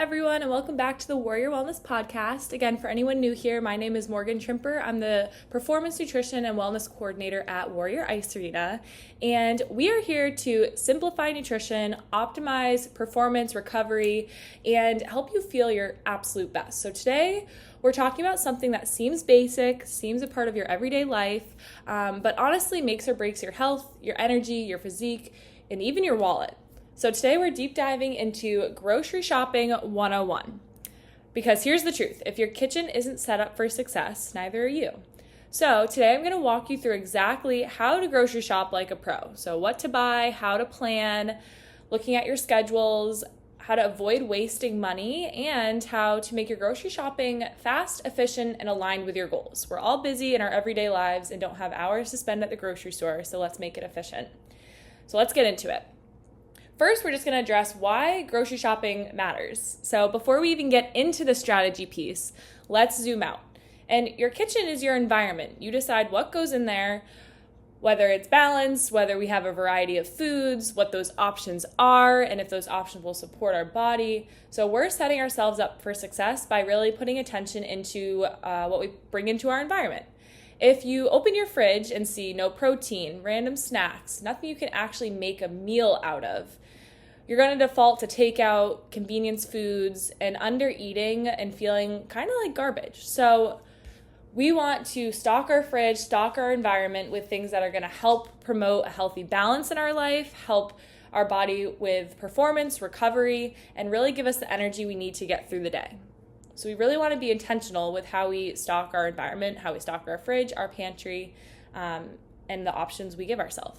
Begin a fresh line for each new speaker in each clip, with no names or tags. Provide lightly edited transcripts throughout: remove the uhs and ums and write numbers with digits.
everyone, and welcome back to the Warrior Wellness Podcast. Again, for anyone new here, my name is Morgan Trimper. I'm the Performance Nutrition and Wellness Coordinator at Warrior Ice Arena, and we are here to simplify nutrition, optimize performance, recovery, and help you feel your absolute best. So today, we're talking about something that seems basic, seems a part of your everyday life, but honestly makes or breaks your health, your energy, your physique, and even your wallet. So today we're deep diving into grocery shopping 101. Because here's the truth, if your kitchen isn't set up for success, neither are you. So today I'm going to walk you through exactly how to grocery shop like a pro. So what to buy, how to plan, looking at your schedules, how to avoid wasting money, and how to make your grocery shopping fast, efficient, and aligned with your goals. We're all busy in our everyday lives and don't have hours to spend at the grocery store, so let's make it efficient. So let's get into it. First, we're just going to address why grocery shopping matters. So before we even get into the strategy piece, let's zoom out. And your kitchen is your environment. You decide what goes in there, whether it's balanced, whether we have a variety of foods, what those options are, and if those options will support our body. So we're setting ourselves up for success by really putting attention into what we bring into our environment. If you open your fridge and see no protein, random snacks, nothing you can actually make a meal out of, you're going to default to takeout, convenience foods, and under eating and feeling kind of like garbage. So we want to stock our fridge, stock our environment with things that are going to help promote a healthy balance in our life, help our body with performance, recovery, and really give us the energy we need to get through the day. So we really want to be intentional with how we stock our environment, how we stock our fridge, our pantry, and the options we give ourselves.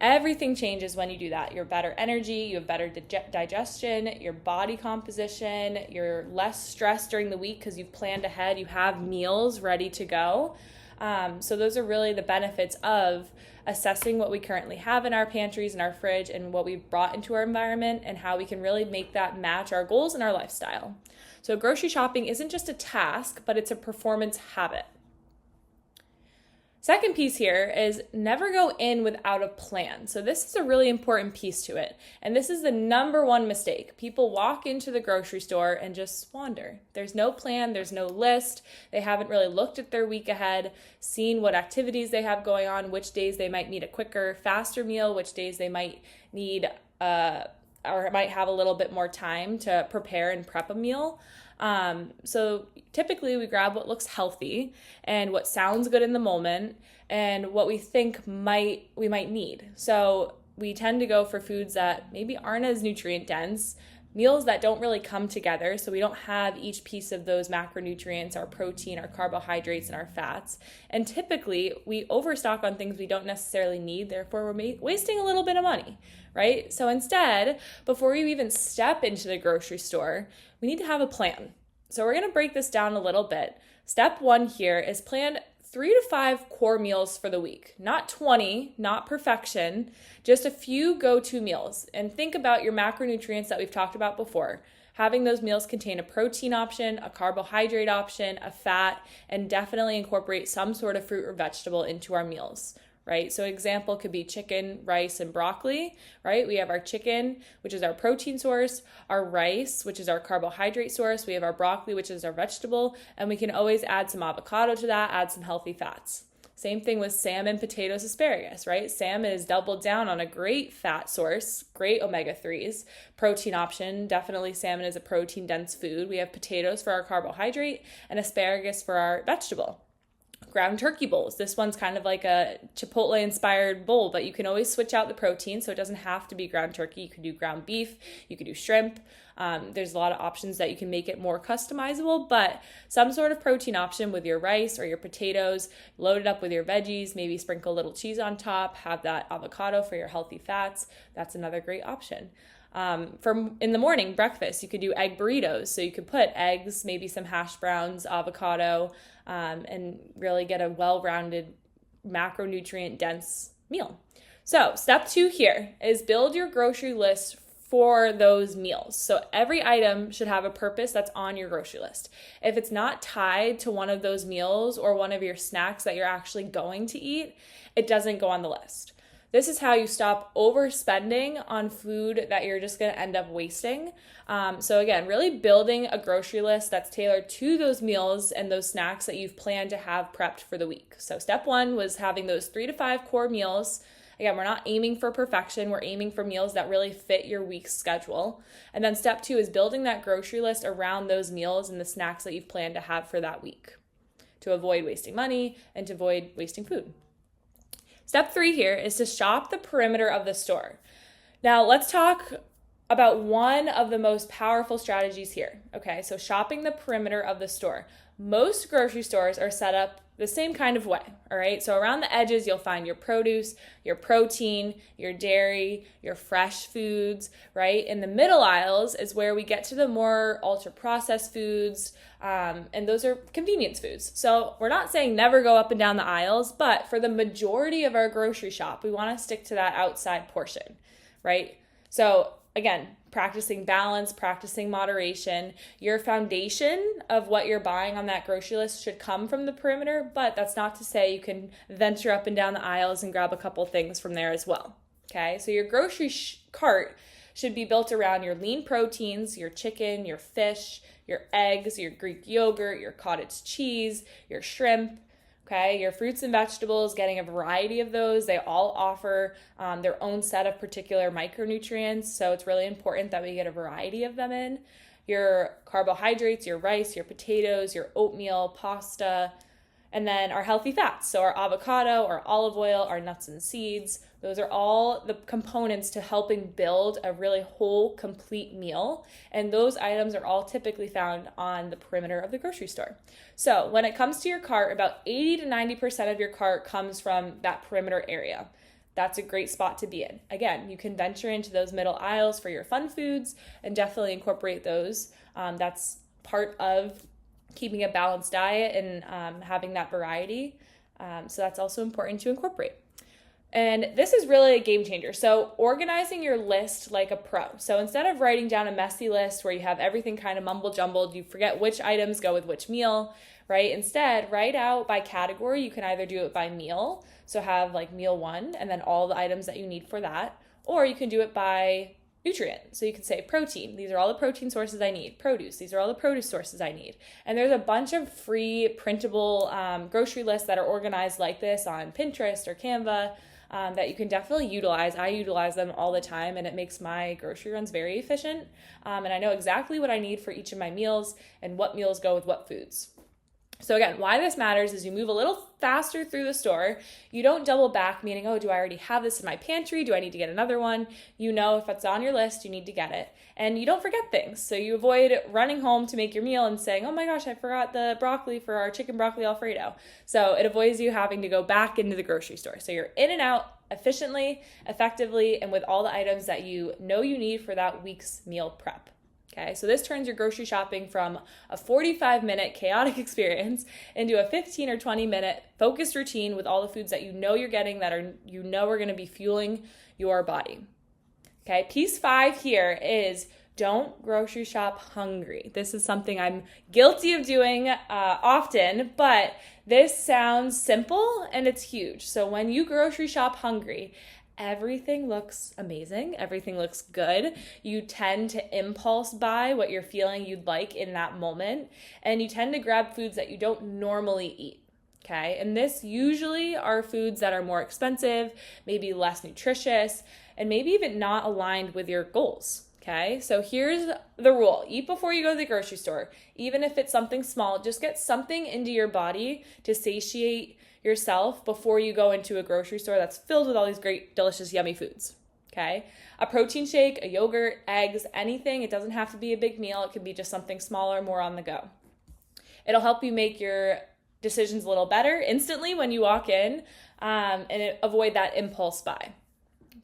Everything changes when you do that. You have better energy, you have better digestion, your body composition, you're less stressed during the week because you've planned ahead, you have meals ready to go. So those are really the benefits of assessing what we currently have in our pantries and our fridge and what we've brought into our environment and how we can really make that match our goals and our lifestyle. So grocery shopping isn't just a task, but it's a performance habit. Second piece here is never go in without a plan. So this is a really important piece to it. And this is the number one mistake. People walk into the grocery store and just wander. There's no plan, there's no list. They haven't really looked at their week ahead, seen what activities they have going on, which days they might need a quicker, faster meal, which days they might need or might have a little bit more time to prepare and prep a meal. So typically we grab what looks healthy and what sounds good in the moment and what we think we might need. So we tend to go for foods that maybe aren't as nutrient dense, meals that don't really come together. So we don't have each piece of those macronutrients, our protein, our carbohydrates, and our fats. And typically we overstock on things we don't necessarily need. Therefore, we're wasting a little bit of money, right? So instead, before we even step into the grocery store, we need to have a plan. So we're going to break this down a little bit. Step one here is plan 3 to 5 core meals for the week. Not 20, not perfection, just a few go-to meals. And think about your macronutrients that we've talked about before. Having those meals contain a protein option, a carbohydrate option, a fat, and definitely incorporate some sort of fruit or vegetable into our meals. Right? So example could be chicken, rice, and broccoli, right? We have our chicken, which is our protein source, our rice, which is our carbohydrate source. We have our broccoli, which is our vegetable, and we can always add some avocado to that, add some healthy fats. Same thing with salmon, potatoes, asparagus, right? Salmon is doubled down on a great fat source, great omega-3s. Protein option, definitely salmon is a protein-dense food. We have potatoes for our carbohydrate and asparagus for our vegetable. Ground turkey bowls. This one's kind of like a Chipotle-inspired bowl, but you can always switch out the protein, so it doesn't have to be ground turkey. You could do ground beef, you could do shrimp. There's a lot of options that you can make it more customizable, but some sort of protein option with your rice or your potatoes, load it up with your veggies, maybe sprinkle a little cheese on top, have that avocado for your healthy fats. That's another great option. In the morning, breakfast, you could do egg burritos. So you could put eggs, maybe some hash browns, avocado, and really get a well-rounded macronutrient dense meal. So step 2 here is build your grocery list for those meals. So every item should have a purpose that's on your grocery list. If it's not tied to one of those meals or one of your snacks that you're actually going to eat, it doesn't go on the list. This is how you stop overspending on food that you're just going to end up wasting. So again, really building a grocery list that's tailored to those meals and those snacks that you've planned to have prepped for the week. So step 1 was having those 3 to 5 core meals. Again, we're not aiming for perfection. We're aiming for meals that really fit your week's schedule. And then step 2 is building that grocery list around those meals and the snacks that you've planned to have for that week to avoid wasting money and to avoid wasting food. Step 3 here is to shop the perimeter of the store. Now let's talk about one of the most powerful strategies here. Okay, so shopping the perimeter of the store. Most grocery stores are set up the same kind of way, all right? So around the edges, you'll find your produce, your protein, your dairy, your fresh foods, right? In the middle aisles is where we get to the more ultra-processed foods, and those are convenience foods. So we're not saying never go up and down the aisles, but for the majority of our grocery shop, we want to stick to that outside portion, right? So again, practicing balance, practicing moderation. Your foundation of what you're buying on that grocery list should come from the perimeter, but that's not to say you can venture up and down the aisles and grab a couple things from there as well. Okay, so your grocery cart should be built around your lean proteins, your chicken, your fish, your eggs, your Greek yogurt, your cottage cheese, your shrimp. Okay, your fruits and vegetables, getting a variety of those. They all offer their own set of particular micronutrients, so it's really important that we get a variety of them in. Your carbohydrates, your rice, your potatoes, your oatmeal, pasta, and then our healthy fats. So our avocado, our olive oil, our nuts and seeds. Those are all the components to helping build a really whole, complete meal. And those items are all typically found on the perimeter of the grocery store. So when it comes to your cart, about 80 to 90% of your cart comes from that perimeter area. That's a great spot to be in. Again, you can venture into those middle aisles for your fun foods and definitely incorporate those. That's part of keeping a balanced diet and having that variety. So that's also important to incorporate. And this is really a game changer. So organizing your list like a pro. So instead of writing down a messy list where you have everything kind of mumble jumbled, you forget which items go with which meal, right? Instead, write out by category. You can either do it by meal. So have like meal 1 and then all the items that you need for that. Or you can do it by nutrient. So you can say protein. These are all the protein sources I need. Produce. These are all the produce sources I need. And there's a bunch of free printable grocery lists that are organized like this on Pinterest or Canva that you can definitely utilize. I utilize them all the time and it makes my grocery runs very efficient. And I know exactly what I need for each of my meals and what meals go with what foods. So again, why this matters is you move a little faster through the store. You don't double back, meaning, oh, do I already have this in my pantry? Do I need to get another one? You know, if it's on your list, you need to get it. And you don't forget things. So you avoid running home to make your meal and saying, oh my gosh, I forgot the broccoli for our chicken broccoli Alfredo. So it avoids you having to go back into the grocery store. So you're in and out efficiently, effectively, and with all the items that you know you need for that week's meal prep. Okay, so this turns your grocery shopping from a 45-minute chaotic experience into a 15 or 20-minute focused routine with all the foods that you know you're getting that are are going to be fueling your body. Okay, piece 5 here is don't grocery shop hungry. This is something I'm guilty of doing often, but this sounds simple and it's huge. So when you grocery shop hungry, everything looks amazing. Everything looks good. You tend to impulse buy what you're feeling you'd like in that moment. And you tend to grab foods that you don't normally eat. Okay. And this usually are foods that are more expensive, maybe less nutritious, and maybe even not aligned with your goals. Okay. So here's the rule. Eat before you go to the grocery store. Even if it's something small, just get something into your body to satiate yourself before you go into a grocery store that's filled with all these great, delicious, yummy foods. Okay. A protein shake, a yogurt, eggs, anything. It doesn't have to be a big meal. It could be just something smaller, more on the go. It'll help you make your decisions a little better instantly when you walk in and avoid that impulse buy.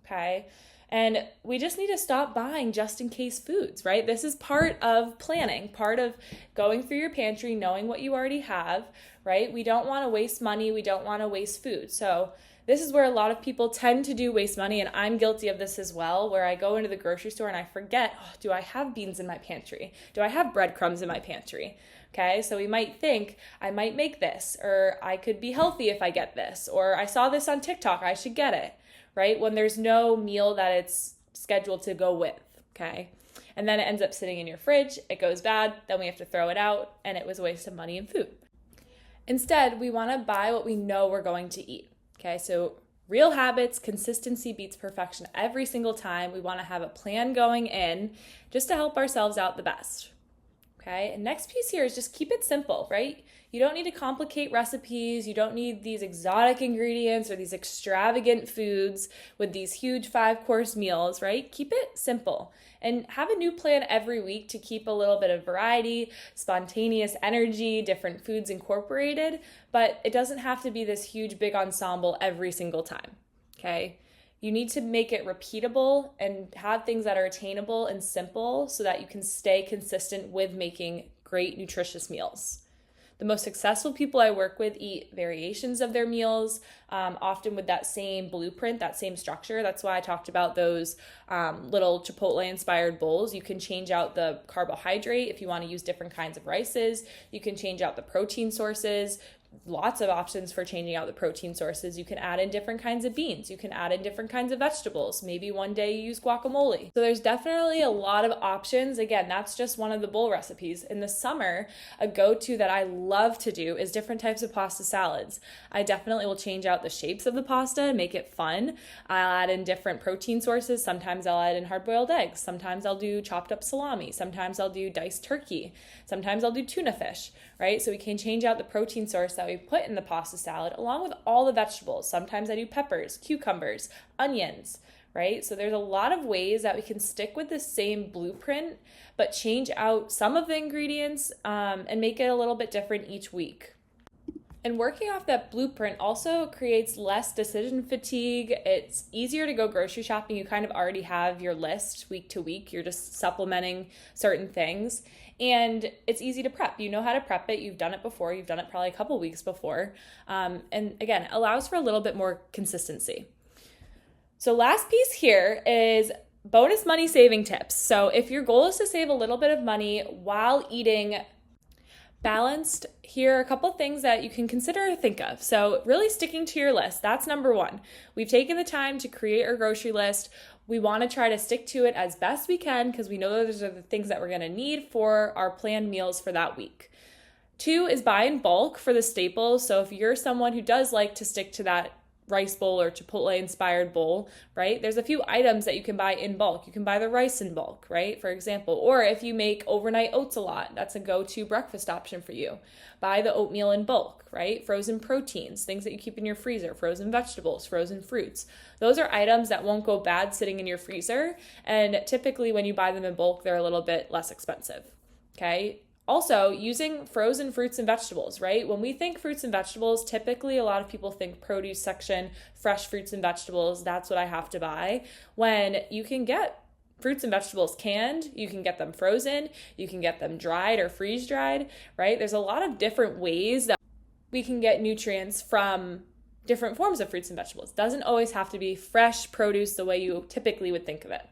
Okay. And we just need to stop buying just in case foods, right? This is part of planning, part of going through your pantry, knowing what you already have, right? We don't want to waste money. We don't want to waste food. So this is where a lot of people tend to do waste money, and I'm guilty of this as well, where I go into the grocery store and I forget, oh, do I have beans in my pantry? Do I have breadcrumbs in my pantry? Okay, so we might think, I might make this, or I could be healthy if I get this, or I saw this on TikTok, I should get it, right? When there's no meal that it's scheduled to go with, okay? And then it ends up sitting in your fridge, it goes bad, then we have to throw it out, and it was a waste of money and food. Instead, we want to buy what we know we're going to eat, okay? So real habits, consistency beats perfection every single time. We want to have a plan going in just to help ourselves out the best. Okay, and next piece here is just keep it simple, right? You don't need to complicate recipes. You don't need these exotic ingredients or these extravagant foods with these huge 5-course meals, right? Keep it simple and have a new plan every week to keep a little bit of variety, spontaneous energy, different foods incorporated, but it doesn't have to be this huge, big ensemble every single time, okay? You need to make it repeatable and have things that are attainable and simple so that you can stay consistent with making great, nutritious meals. The most successful people I work with eat variations of their meals, often with that same blueprint, that same structure. That's why I talked about those little Chipotle-inspired bowls. You can change out the carbohydrate if you want to use different kinds of rices. You can change out the protein sources. Lots of options for changing out the protein sources. You can add in different kinds of beans. You can add in different kinds of vegetables. Maybe one day you use guacamole. So there's definitely a lot of options. Again, that's just one of the bowl recipes. In the summer, a go-to that I love to do is different types of pasta salads. I definitely will change out the shapes of the pasta and make it fun. I'll add in different protein sources. Sometimes I'll add in hard-boiled eggs. Sometimes I'll do chopped up salami. Sometimes I'll do diced turkey. Sometimes I'll do tuna fish, right? So we can change out the protein source that we put in the pasta salad along with all the vegetables. Sometimes I do peppers, cucumbers, onions, right? So there's a lot of ways that we can stick with the same blueprint, but change out some of the ingredients and make it a little bit different each week. And working off that blueprint also creates less decision fatigue. It's easier to go grocery shopping. You kind of already have your list week to week. You're just supplementing certain things. And it's easy to prep. You know how to prep it. You've done it before. You've done it probably a couple weeks before. And again, it allows for a little bit more consistency. So last piece here is bonus money saving tips. So if your goal is to save a little bit of money while eating balanced, here are a couple things that you can consider or think of. So really sticking to your list, that's number one. We've taken the time to create our grocery list. We want to try to stick to it as best we can because we know those are the things that we're going to need for our planned meals for that week. 2 is buy in bulk for the staples. So if you're someone who does like to stick to that rice bowl or Chipotle inspired bowl, right? There's a few items that you can buy in bulk. You can buy the rice in bulk, right? For example, or if you make overnight oats a lot, that's a go-to breakfast option for you. Buy the oatmeal in bulk, right? Frozen proteins, things that you keep in your freezer, frozen vegetables, frozen fruits. Those are items that won't go bad sitting in your freezer. And typically when you buy them in bulk, they're a little bit less expensive, okay? Also, using frozen fruits and vegetables, right? When we think fruits and vegetables, typically a lot of people think produce section, fresh fruits and vegetables, that's what I have to buy. When you can get fruits and vegetables canned, you can get them frozen, you can get them dried or freeze dried, right? There's a lot of different ways that we can get nutrients from different forms of fruits and vegetables. It doesn't always have to be fresh produce the way you typically would think of it.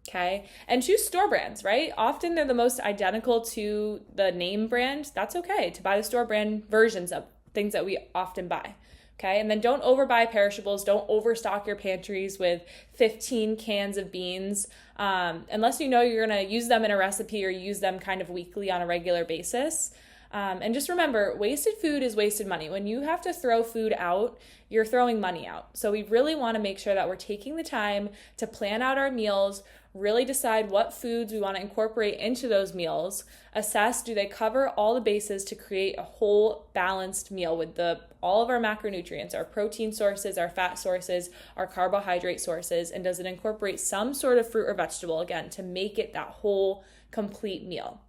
Okay, and choose store brands, right? Often they're the most identical to the name brand. That's okay to buy the store brand versions of things that we often buy. Okay, and then don't overbuy perishables. Don't overstock your pantries with 15 cans of beans unless you know you're going to use them in a recipe or use them kind of weekly on a regular basis. And just remember, wasted food is wasted money. When you have to throw food out, you're throwing money out. So we really want to make sure that we're taking the time to plan out our meals, really decide what foods we want to incorporate into those meals, assess do they cover all the bases to create a whole balanced meal with all of our macronutrients, our protein sources, our fat sources, our carbohydrate sources, and does it incorporate some sort of fruit or vegetable, again, to make it that whole complete meal.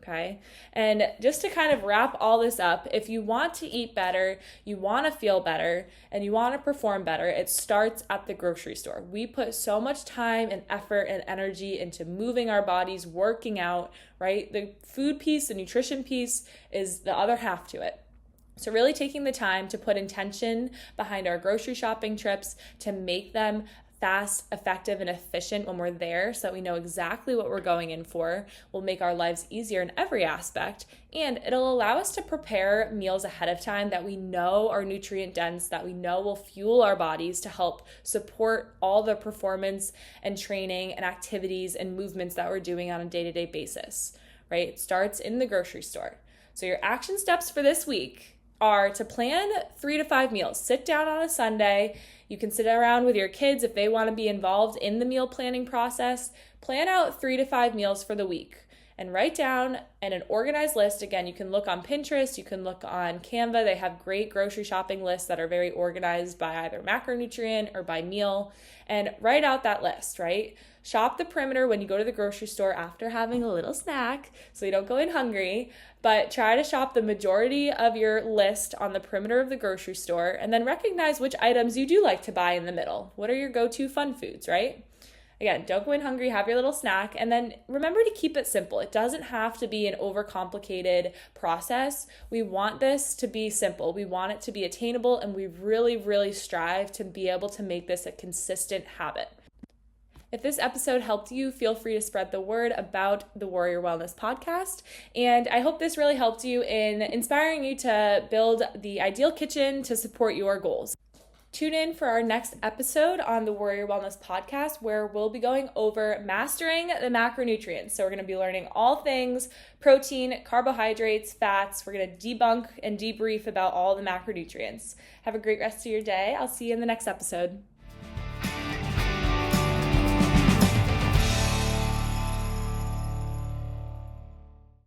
Okay, and just to kind of wrap all this up, if you want to eat better, you want to feel better, and you want to perform better, it starts at the grocery store. We put so much time and effort and energy into moving our bodies, working out, right? The food piece, the nutrition piece is the other half to it. So really taking the time to put intention behind our grocery shopping trips to make them fast, effective, and efficient when we're there so that we know exactly what we're going in for, will make our lives easier in every aspect, and it'll allow us to prepare meals ahead of time that we know are nutrient dense, that we know will fuel our bodies to help support all the performance and training and activities and movements that we're doing on a day-to-day basis, right? It starts in the grocery store. So your action steps for this week are to plan 3 to 5 meals. Sit down on a Sunday. You can sit around with your kids if they want to be involved in the meal planning process. Plan out 3 to 5 meals for the week and write down in an organized list. Again, you can look on Pinterest, you can look on Canva. They have great grocery shopping lists that are very organized by either macronutrient or by meal, and write out that list, right? Shop the perimeter when you go to the grocery store after having a little snack so you don't go in hungry, but try to shop the majority of your list on the perimeter of the grocery store, and then recognize which items you do like to buy in the middle. What are your go-to fun foods, right? Again, don't go in hungry, have your little snack, and then remember to keep it simple. It doesn't have to be an overcomplicated process. We want this to be simple. We want it to be attainable, and we really, really strive to be able to make this a consistent habit. If this episode helped you, feel free to spread the word about the Warrior Wellness Podcast. And I hope this really helped you in inspiring you to build the ideal kitchen to support your goals. Tune in for our next episode on the Warrior Wellness Podcast, where we'll be going over mastering the macronutrients. So we're going to be learning all things protein, carbohydrates, fats. We're going to debunk and debrief about all the macronutrients. Have a great rest of your day. I'll see you in the next episode.